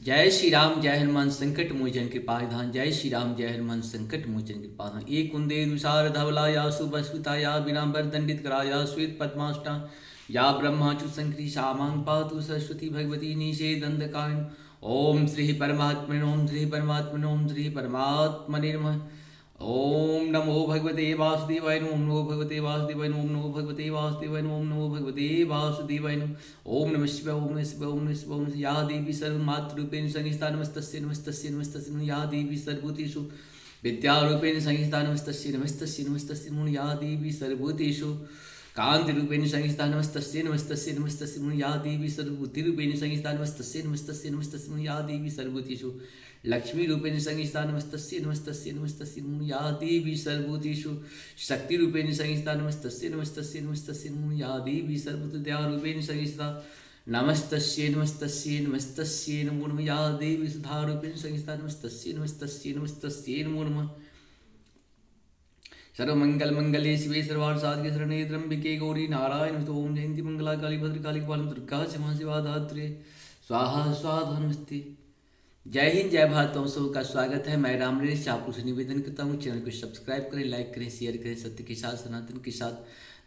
जय श्री राम जय हनुमान संकट मोचन कृपाधान। जय श्री राम जय हनुमान संकट मोचन कृपाधान। एक कुंदे दुषार धवलाया सुभस्मिताया विरांबर दंडित कराया श्वेत पद्माष्टा या ब्रह्माचु संकृति सामांग पातु सरस्वती भगवती निषेदंधकारिण। ओम श्री परमात्मने ओम श्री परमात्मने ओम श्री परमात्मने नमः। ओम नमो भगवते वासुदेवाय ओम नमो भगवते वासुदेवाय ओम नमो भगवते वासुदेवाय ओम नमो भगवते वासुदेवाय ओम नमः शिवाय ओम नमः शिवाय ओम नमः शिवाय ओम या देवी सर्वमातृरूपेण संहिता नमस्तस्य नमस्तस्य नमस्तस्य या देवी सर्वभूतेषु विद्यारूपेण संहिता नमस्तस्य नमस्तस्य नमस्तस्य या देवी सर्वभूतेषु कांतिरूपेण संहिता नमस्तस्य नमस्तस्य नमस्तस्य या देवी सर्वभूतिरूपेण संहिता नमस्तस्य नमस्तस्य नमस्तस्य या देवी सर्वभूतेषु लक्ष्मी रूपेण संहिता नमस्तस्य नमस्तस्य नमस्तस्य या देवी सर्वभूतेषु शक्ति रूपेण संहिता नमस्तस्य नमस्तस्य नमस्तस्य या देवी सर्वभूतदया रूपेण संहिता नमस्तस्य नमस्तस्य नमस्तस्य नमो नमः या देवी सुधा रूपेण संहिता नमस्तस्य नमस्तस्य नमस्तस्य नमो नमः। सर्वमंगल मंगले शिवे सर्वार्थ साधके शरणे त्र्यंबके गौरी नारायण ओम जयंती मंगला काली भद्रकाली कपाल दुर्गा क्षमा शिवा धात्रे स्वाहा स्वाहा नमस्ते। जय हिंद जय भारत। तुम सबका का स्वागत है। मैं रामनरेश आपको से निवेदन करता हूँ, चैनल को सब्सक्राइब करें, लाइक करें, शेयर करें। सत्य के साथ, सनातन के साथ,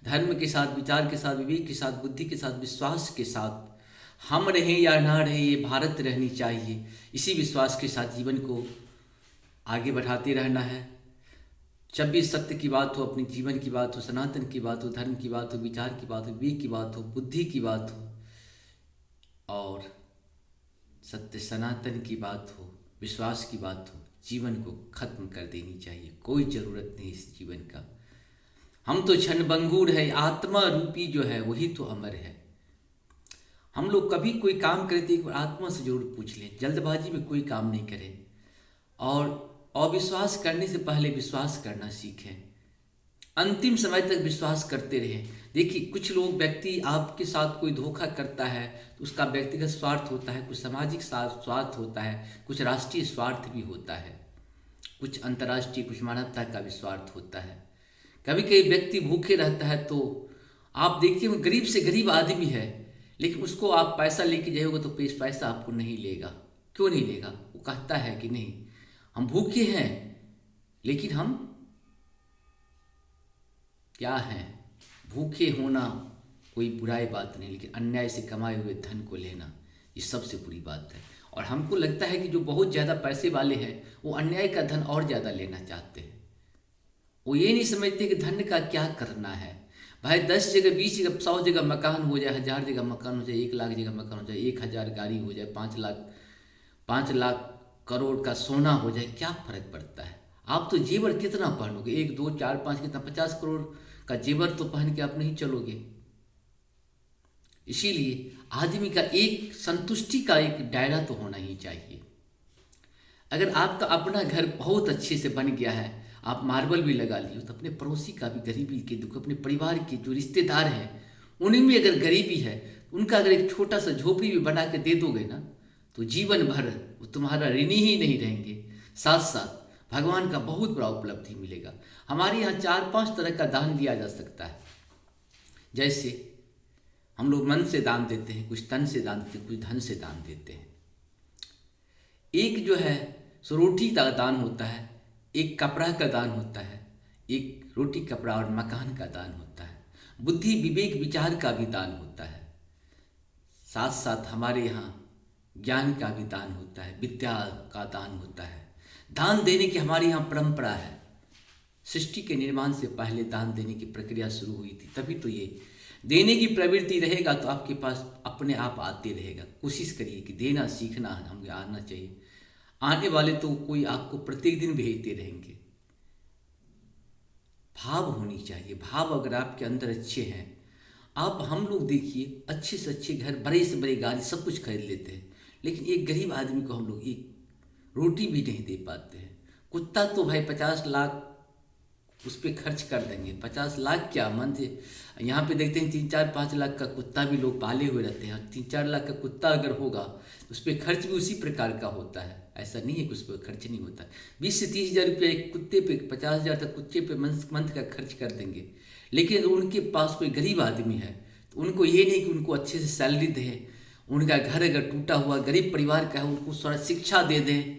धर्म के साथ, विचार के साथ, विवेक के साथ, बुद्धि के साथ, विश्वास के साथ हम रहें या ना रहें, ये भारत रहनी चाहिए। इसी विश्वास के साथ जीवन को आगे बढ़ाते रहना है। जब भी सत्य की बात हो, अपने जीवन की बात हो, सनातन की बात हो, धर्म की बात हो, विचार की बात हो, विवेक की बात हो, बुद्धि की बात हो और सत्य सनातन की बात हो, विश्वास की बात हो, जीवन को खत्म कर देनी चाहिए। कोई ज़रूरत नहीं इस जीवन का। हम तो क्षणभंगुर है, आत्मा रूपी जो है वही तो अमर है। हम लोग कभी कोई काम करें तो एक बार आत्मा से जरूर पूछ लें, जल्दबाजी में कोई काम नहीं करें और अविश्वास करने से पहले विश्वास करना सीखें। अंतिम समय तक विश्वास करते रहें। देखिए, कुछ लोग व्यक्ति आपके साथ कोई धोखा करता है तो उसका व्यक्तिगत स्वार्थ होता है, कुछ सामाजिक स्वार्थ होता है, कुछ राष्ट्रीय स्वार्थ भी होता है, कुछ अंतर्राष्ट्रीय, कुछ मानवता का भी स्वार्थ होता है। कभी कभी व्यक्ति भूखे रहता है तो आप देखते हो गरीब से गरीब आदमी है, लेकिन उसको आप पैसा लेके जाओगे तो पैसा आपको नहीं लेगा। क्यों नहीं लेगा? वो कहता है कि नहीं, हम भूखे हैं लेकिन हम क्या हैं, भूखे होना कोई बुराई बात नहीं, लेकिन अन्याय से कमाए हुए धन को लेना ये सबसे बुरी बात है। और हमको लगता है कि जो बहुत ज़्यादा पैसे वाले हैं वो अन्याय का धन और ज़्यादा लेना चाहते हैं। वो ये नहीं समझते कि धन का क्या करना है। भाई 10 जगह 20 जगह 100 जगह मकान हो जाए, 1000 जगह मकान हो जाए, 1 लाख जगह मकान हो जाए, 1000 गाड़ी हो जाए, 5 लाख करोड़ का सोना हो जाए, क्या फर्क पड़ता है? आप तो जेवर कितना पहनोगे? 1 2 4 5 कितना 50 करोड़ का जेवर तो पहन के आप नहीं चलोगे। इसीलिए आदमी का एक संतुष्टि का एक दायरा तो होना ही चाहिए। अगर आपका अपना घर बहुत अच्छे से बन गया है, आप मार्बल भी लगा लिए, तो अपने पड़ोसी का भी गरीबी के दुख, अपने परिवार के जो रिश्तेदार हैं उनमें अगर गरीबी है, उनका अगर एक छोटा सा झोपड़ी भी बना के दे दोगे ना, तो जीवन भर वो तुम्हारा ऋणी ही नहीं रहेंगे, साथ साथ भगवान का बहुत बड़ा उपलब्धि मिलेगा। हमारे यहाँ 4-5 तरह का दान दिया जा सकता है। जैसे हम लोग मन से दान देते हैं, कुछ तन से दान देते हैं, कुछ धन से दान देते हैं। एक जो है सो रोटी का दान होता है, एक कपड़ा का दान होता है, एक रोटी कपड़ा और मकान का दान होता है, बुद्धि विवेक विचार का भी दान होता है, साथ साथ हमारे यहाँ ज्ञान का भी दान होता है, विद्या का दान होता है। दान देने की हमारे यहाँ परंपरा है। सृष्टि के निर्माण से पहले दान देने की प्रक्रिया शुरू हुई थी, तभी तो ये देने की प्रवृत्ति रहेगा तो आपके पास अपने आप आते रहेगा। कोशिश करिए कि देना सीखना हमें आना चाहिए। आने वाले तो कोई आपको प्रत्येक दिन भेजते रहेंगे। भाव होनी चाहिए। भाव अगर आपके अंदर अच्छे हैं, आप हम लोग देखिए अच्छे से अच्छे घर, बड़े से बड़े गाड़ी, सब कुछ खरीद लेते हैं, लेकिन एक गरीब आदमी को हम लोग एक रोटी भी नहीं दे पाते हैं। कुत्ता तो भाई 50 लाख उस पर खर्च कर देंगे। 50 लाख क्या मन से यहाँ पे देखते हैं 3-4-5 लाख का कुत्ता भी लोग पाले हुए रहते हैं। 3-4 लाख का कुत्ता अगर होगा तो उस पर खर्च भी उसी प्रकार का होता है। ऐसा नहीं है कि उस पर खर्च नहीं होता। 20 से 30 हज़ार रुपया एक कुत्ते पे, 50 हज़ार तक कुत्ते पे मंथ का खर्च कर देंगे। लेकिन अगर उनके पास कोई गरीब आदमी है तो उनको ये नहीं कि उनको अच्छे से सैलरी दे, उनका घर अगर टूटा हुआ गरीब परिवार का है उनको थोड़ा शिक्षा दे दें,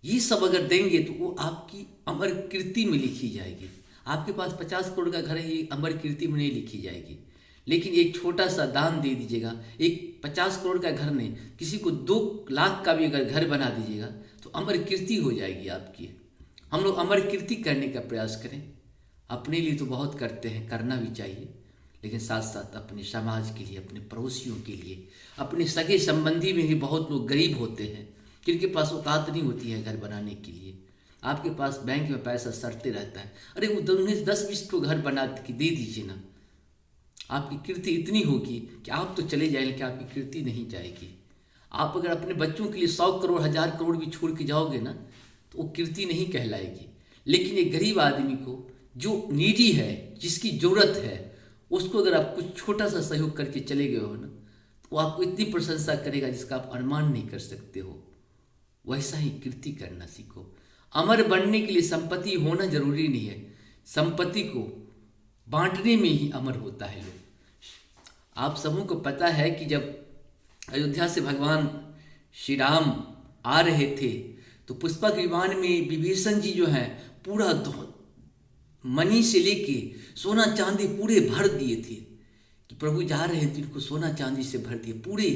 ये सब अगर देंगे तो वो आपकी अमर कीर्ति में लिखी जाएगी। आपके पास 50 करोड़ का घर है, ये अमर कीर्ति में नहीं लिखी जाएगी। लेकिन एक छोटा सा दान दे दीजिएगा, एक 50 करोड़ का घर नहीं, किसी को 2 लाख का भी अगर घर बना दीजिएगा तो अमर कीर्ति हो जाएगी आपकी। हम लोग अमर कीर्ति करने का प्रयास करें। अपने लिए तो बहुत करते हैं, करना भी चाहिए, लेकिन साथ साथ अपने समाज के लिए, अपने पड़ोसियों के लिए, अपने सगे संबंधी में भी बहुत लोग गरीब होते हैं जिनके पास औकात नहीं होती है घर बनाने के लिए। आपके पास बैंक में पैसा सड़ते रहता है, अरे वो उन्हें 10-20 को घर बना के दे दीजिए ना। आपकी कीर्ति इतनी होगी कि आप तो चले जाएंगे कि आपकी कीर्ति नहीं जाएगी। आप अगर अपने बच्चों के लिए 100 करोड़ 1000 करोड़ भी छोड़ के जाओगे ना तो वो कीर्ति नहीं कहलाएगी। लेकिन एक गरीब आदमी को जो नीडी है, जिसकी ज़रूरत है, उसको अगर आप कुछ छोटा सा सहयोग करके चले गए हो ना तो वो आपको इतनी प्रशंसा करेगा जिसका आप अनुमान नहीं कर सकते हो। वैसा ही कीर्ति करना सीखो। अमर बनने के लिए संपत्ति होना जरूरी नहीं है, संपत्ति को बांटने में ही अमर होता है लोग। आप सबों को पता है कि जब अयोध्या से भगवान श्री राम आ रहे थे तो पुष्पक विमान में विभीषण जी जो हैं पूरा मणि से लेके सोना चांदी पूरे भर दिए थे कि प्रभु जा रहे हैं तो इनको सोना चांदी से भर दिए, पूरे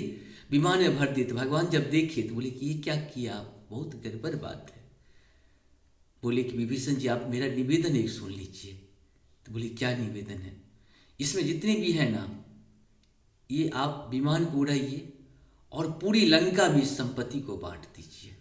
विमान में भर दिए थे। भगवान जब देखे तो बोले कि ये क्या किया, बहुत गड़बड़ बात है। बोले कि विभीषण जी आप मेरा निवेदन एक सुन लीजिए। तो बोले क्या निवेदन है? इसमें जितने भी हैं ना, ये आप विमान को उड़ाइए और पूरी लंका में इस संपत्ति को बांट दीजिए।